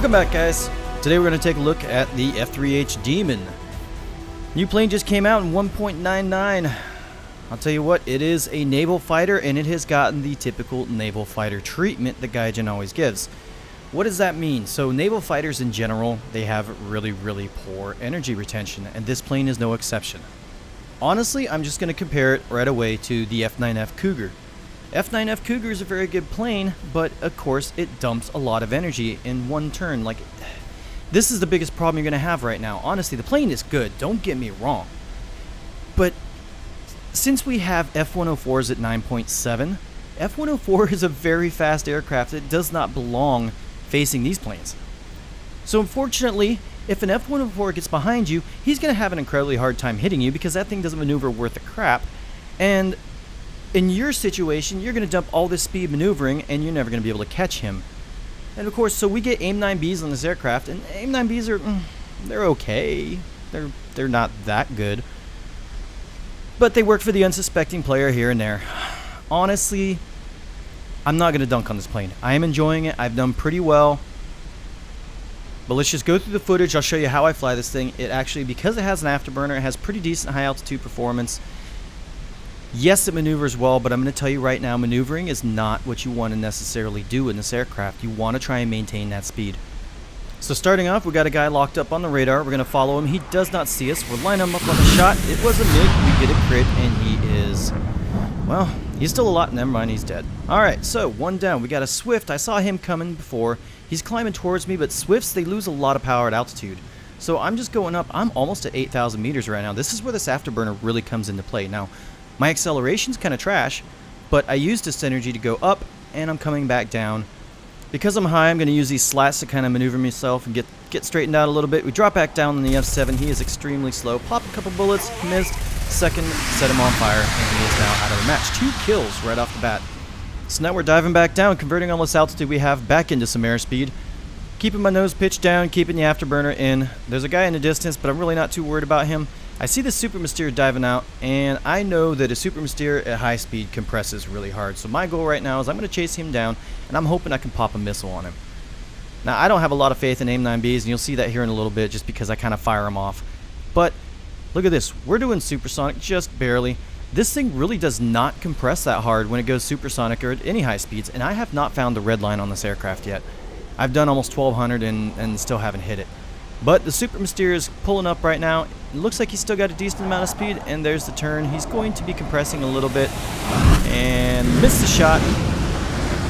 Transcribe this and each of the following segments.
Welcome back, guys. Today we're going to take a look at the F3H Demon. New plane just came out in 1.99. I'll tell you what, it is a naval fighter, and it has gotten the typical naval fighter treatment that Gaijin always gives. What does that mean? So naval fighters in general, they have really poor energy retention, and this plane is no exception. Honestly, I'm just going to compare it right away to the F9F Cougar. F9F Cougar is a very good plane, but of course it dumps a lot of energy in one turn. Like, this is the biggest problem you're going to have right now. Honestly, the plane is good, don't get me wrong. But since we have F104s at 9.7, F104 is a very fast aircraft that does not belong facing these planes. So unfortunately, if an F104 gets behind you, he's going to have an incredibly hard time hitting you because that thing doesn't maneuver worth a crap. And in your situation, you're going to dump all this speed maneuvering, and you're never going to be able to catch him. And of course, so we get AIM-9Bs on this aircraft, and AIM-9Bs are, they're okay. They're not that good. But they work for the unsuspecting player here and there. Honestly, I'm not going to dunk on this plane. I am enjoying it. I've done pretty well. But let's just go through the footage. I'll show you how I fly this thing. It actually, because it has an afterburner, it has pretty decent high altitude performance. Yes, it maneuvers well, but I'm going to tell you right now, maneuvering is not what you want to necessarily do in this aircraft. You want to try and maintain that speed. So starting off, we got a guy locked up on the radar. We're going to follow him. He does not see us. We're lining him up on the shot. It was a MiG. We get a crit, and he is, well, he's still alive. Never mind, he's dead. All right, so one down. We got a Swift. I saw him coming before. He's climbing towards me, but Swifts, they lose a lot of power at altitude. So I'm just going up. I'm almost at 8,000 meters right now. This is where this afterburner really comes into play. Now, my acceleration's kind of trash, but I used this energy to go up, and I'm coming back down. Because I'm high, I'm going to use these slats to kind of maneuver myself and get straightened out a little bit. We drop back down on the F7. He is extremely slow. Pop a couple bullets, missed. Second, set him on fire, and he is now out of the match. 2 kills right off the bat. So now we're diving back down, converting all this altitude we have back into some airspeed. Keeping my nose pitched down, keeping the afterburner in. There's a guy in the distance, but I'm really not too worried about him. I see the Super Mystere diving out, and I know that a Super Mystere at high speed compresses really hard. So my goal right now is I'm going to chase him down, and I'm hoping I can pop a missile on him. Now, I don't have a lot of faith in AIM-9Bs, and you'll see that here in a little bit just because I kind of fire them off. But look at this. We're doing supersonic just barely. This thing really does not compress that hard when it goes supersonic or at any high speeds, and I have not found the red line on this aircraft yet. I've done almost 1,200 and still haven't hit it. But the Super Mystere is pulling up right now. It looks like he's still got a decent amount of speed, and there's the turn. He's going to be compressing a little bit and miss the shot.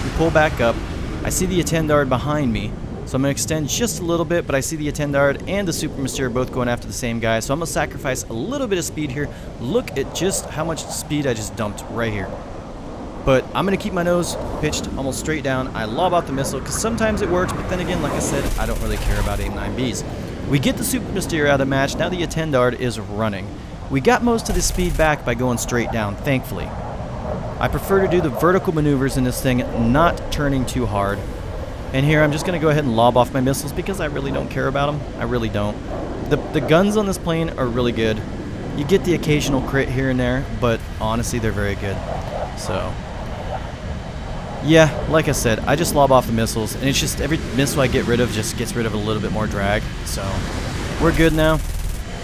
We pull back up. I see the Attendard behind me, so I'm going to extend just a little bit, but I see the Attendard and the Super Mystere both going after the same guy, so I'm going to sacrifice a little bit of speed here. Look at just how much speed I just dumped right here. But I'm going to keep my nose pitched almost straight down. I lob out the missile because sometimes it works, but then again, like I said, I don't really care about AIM-9Bs. We get the Super Mystere out of the match. Now the Attendard is running. We got most of the speed back by going straight down, thankfully. I prefer to do the vertical maneuvers in this thing, not turning too hard. And here I'm just going to go ahead and lob off my missiles because I really don't care about them. I really don't. The guns on this plane are really good. You get the occasional crit here and there, but honestly, they're very good. So yeah, like I said, I just lob off the missiles, and it's just every missile I get rid of just gets rid of a little bit more drag. So we're good now.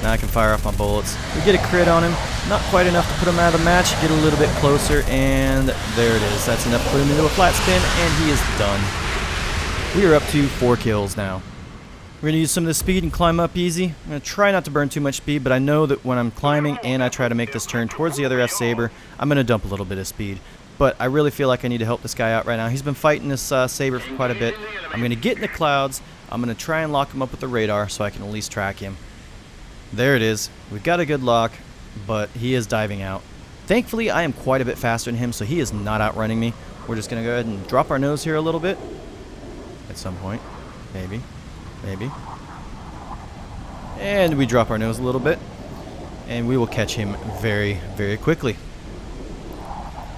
Now I can fire off my bullets. We get a crit on him. Not quite enough to put him out of the match. Get a little bit closer, and there it is. That's enough to put him into a flat spin, and he is done. We are up to 4 kills now. We're going to use some of this speed and climb up easy. I'm going to try not to burn too much speed, but I know that when I'm climbing and I try to make this turn towards the other F-Saber, I'm going to dump a little bit of speed. But I really feel like I need to help this guy out right now. He's been fighting this Saber for quite a bit. I'm going to get in the clouds. I'm going to try and lock him up with the radar so I can at least track him. There it is. We've got a good lock, but he is diving out. Thankfully, I am quite a bit faster than him, so he is not outrunning me. We're just going to go ahead and drop our nose here a little bit. At some point. Maybe. Maybe. And we drop our nose a little bit. And we will catch him very, very quickly.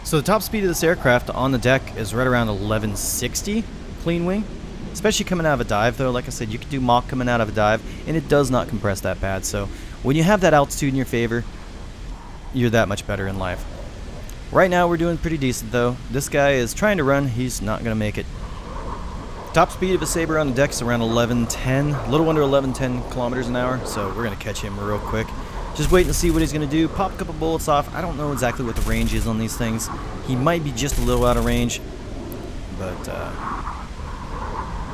So the top speed of this aircraft on the deck is right around 1160 clean wing. Especially coming out of a dive, though. Like I said, you can do Mach coming out of a dive, and it does not compress that bad. So when you have that altitude in your favor, you're that much better in life. Right now we're doing pretty decent, though. This guy is trying to run. He's not going to make it. Top speed of a Saber on the deck is around 1110, a little under 1110 kilometers an hour, so we're going to catch him real quick. Just waiting to see what he's going to do. Pop a couple bullets off. I don't know exactly what the range is on these things. He might be just a little out of range, but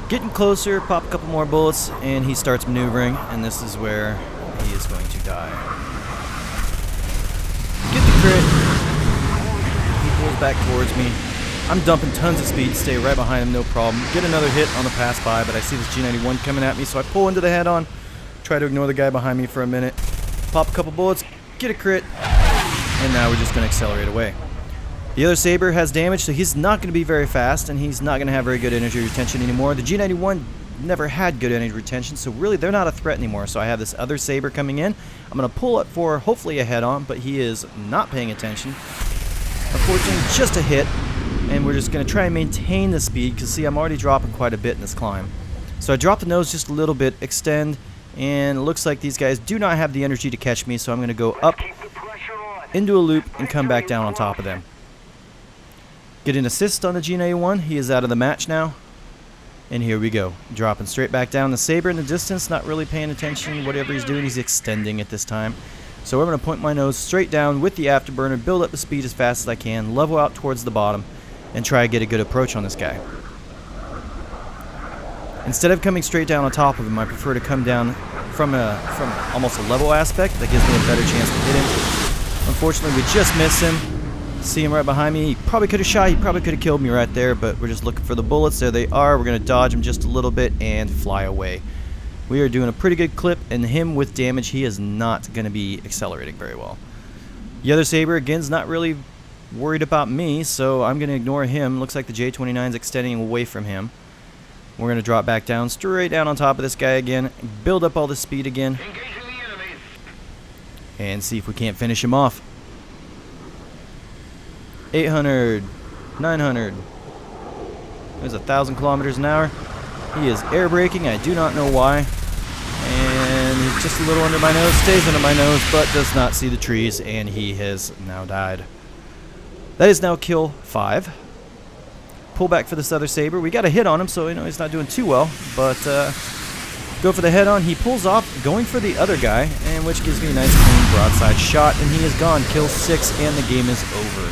getting closer, pop a couple more bullets, and he starts maneuvering, and this is where he is going to die. Get the crit. He pulls back towards me. I'm dumping tons of speed, stay right behind him, no problem. Get another hit on the pass by, but I see this G91 coming at me, so I pull into the head-on, try to ignore the guy behind me for a minute, pop a couple bullets, get a crit, and now we're just going to accelerate away. The other Saber has damage, so he's not going to be very fast, and he's not going to have very good energy retention anymore. The G91 never had good energy retention, so really they're not a threat anymore. So I have this other Saber coming in. I'm going to pull up for hopefully a head-on, but he is not paying attention. Unfortunately, just a hit. And we're just going to try and maintain the speed, because see, I'm already dropping quite a bit in this climb. So I drop the nose just a little bit, extend, and it looks like these guys do not have the energy to catch me, so I'm going to go up into a loop and come back down on top of them. Get an assist on the G91. He is out of the match now. And here we go. Dropping straight back down. The Saber in the distance, not really paying attention. Whatever he's doing, he's extending at this time. So I'm going to point my nose straight down with the afterburner, build up the speed as fast as I can, level out towards the bottom, and try to get a good approach on this guy. Instead of coming straight down on top of him, I prefer to come down from almost a level aspect. That gives me a better chance to hit him. Unfortunately, we just missed him. See him right behind me. He probably could have shot. He probably could have killed me right there, but we're just looking for the bullets. There they are. We're going to dodge him just a little bit and fly away. We are doing a pretty good clip, and him with damage, he is not going to be accelerating very well. The other Saber, again, is not really worried about me, so I'm going to ignore him. Looks like the J29 is extending away from him. We're going to drop back down, straight down on top of this guy again, build up all this speed again, and see if we can't finish him off. 800, 900, there's 1,000 kilometers an hour. He is air braking, I do not know why, and he's just a little under my nose, stays under my nose, but does not see the trees, and he has now died. That is now kill 5. Pull back for this other Saber. We got a hit on him, so he's not doing too well, but go for the head-on. He pulls off, going for the other guy, and which gives me a nice clean broadside shot, and he is gone. Kill 6, and the game is over.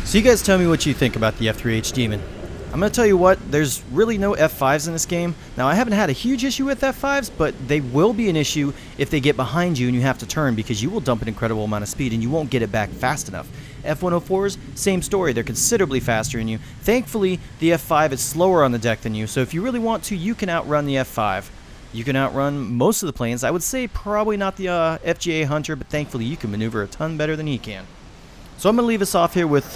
So you guys tell me what you think about the F3H Demon. I'm going to tell you what, there's really no F5s in this game. Now, I haven't had a huge issue with F5s, but they will be an issue if they get behind you and you have to turn, because you will dump an incredible amount of speed and you won't get it back fast enough. F104s, same story. They're considerably faster than you. Thankfully, the F5 is slower on the deck than you, so if you really want to, you can outrun the F5. You can outrun most of the planes. I would say probably not the FGA Hunter, but thankfully you can maneuver a ton better than he can. So I'm going to leave us off here with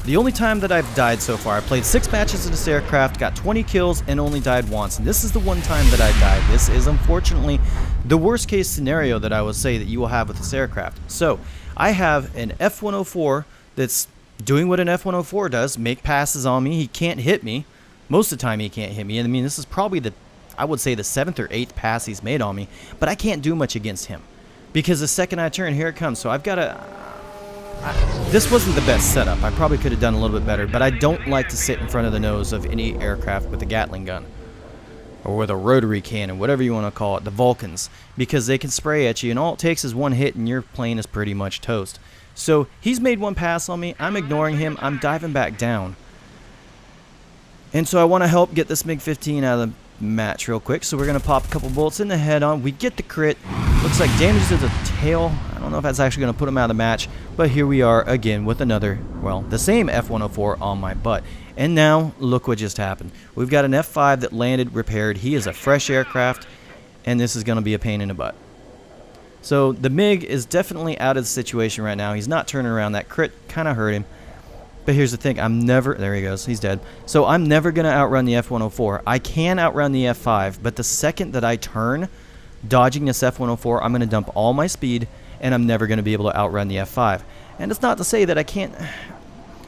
the only time that I've died so far. I played 6 matches in this aircraft, got 20 kills, and only died once. And this is the one time that I died. This is unfortunately the worst case scenario that I will say that you will have with this aircraft. So I have an F104 that's doing what an F104 does, make passes on me. He can't hit me. Most of the time he can't hit me. And I mean, this is probably I would say the 7th or 8th pass he's made on me. But I can't do much against him, because the second I turn, here it comes. So I've got to... this wasn't the best setup. I probably could have done a little bit better, but I don't like to sit in front of the nose of any aircraft with a Gatling gun, or with a rotary cannon, whatever you want to call it, the Vulcans, because they can spray at you, and all it takes is one hit and your plane is pretty much toast. So he's made one pass on me. I'm ignoring him. I'm diving back down. And so I want to help get this MiG-15 out of the match real quick. So we're going to pop a couple bullets in the head-on. We get the crit. Looks like damage to the tail. I don't know if that's actually going to put him out of the match, but here we are again with another, well, the same F104 on my butt. And now, look what just happened. We've got an F5 that landed, repaired. He is a fresh aircraft, and this is going to be a pain in the butt. So the MiG is definitely out of the situation right now. He's not turning around. That crit kind of hurt him. But here's the thing. There he goes. He's dead. So I'm never going to outrun the F104. I can outrun the F5, but the second that I turn, dodging this F104, I'm going to dump all my speed, and I'm never going to be able to outrun the F5. And it's not to say that I can't...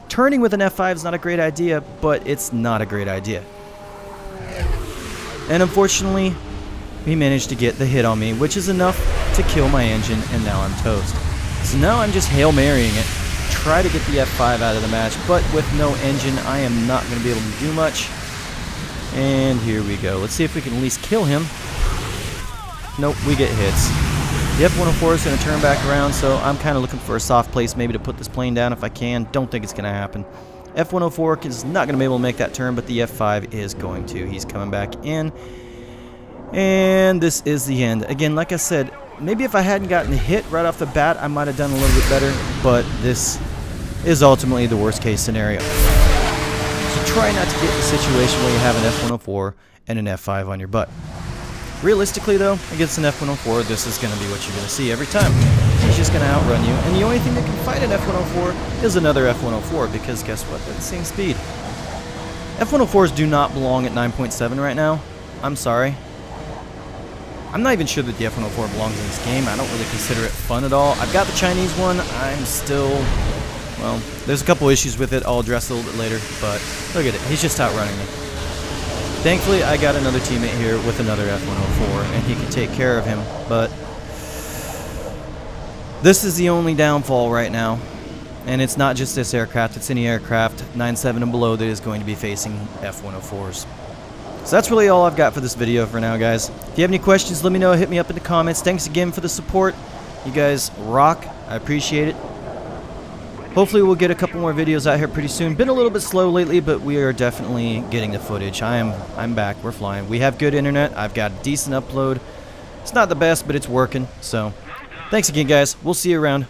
Turning with an F5 is not a great idea, but it's not a great idea. And unfortunately, he managed to get the hit on me, which is enough to kill my engine, and now I'm toast. So now I'm just Hail Marying it, try to get the F5 out of the match, but with no engine, I am not going to be able to do much. And here we go. Let's see if we can at least kill him. Nope, we get hits. The F-104 is going to turn back around, so I'm kind of looking for a soft place maybe to put this plane down if I can. Don't think it's going to happen. F-104 is not going to be able to make that turn, but the F5 is going to. He's coming back in. And this is the end. Again, like I said, maybe if I hadn't gotten hit right off the bat, I might have done a little bit better, but this is ultimately the worst case scenario. So try not to get in a situation where you have an F-104 and an F5 on your butt. Realistically, though, against an F-104, this is going to be what you're going to see every time. He's just going to outrun you, and the only thing that can fight an F-104 is another F-104, because guess what? They're the same speed. F-104s do not belong at 9.7 right now. I'm sorry. I'm not even sure that the F-104 belongs in this game. I don't really consider it fun at all. I've got the Chinese one. I'm still, well, there's a couple issues with it. I'll address a little bit later, but look at it. He's just outrunning me. Thankfully, I got another teammate here with another F-104, and he can take care of him, but this is the only downfall right now, and it's not just this aircraft. It's any aircraft 9.7 and below that is going to be facing F-104s. So that's really all I've got for this video for now, guys. If you have any questions, let me know. Hit me up in the comments. Thanks again for the support. You guys rock. I appreciate it. Hopefully we'll get a couple more videos out here pretty soon. Been a little bit slow lately, but we are definitely getting the footage. I'm back. We're flying. We have good internet. I've got a decent upload. It's not the best, but it's working. So thanks again, guys. We'll see you around.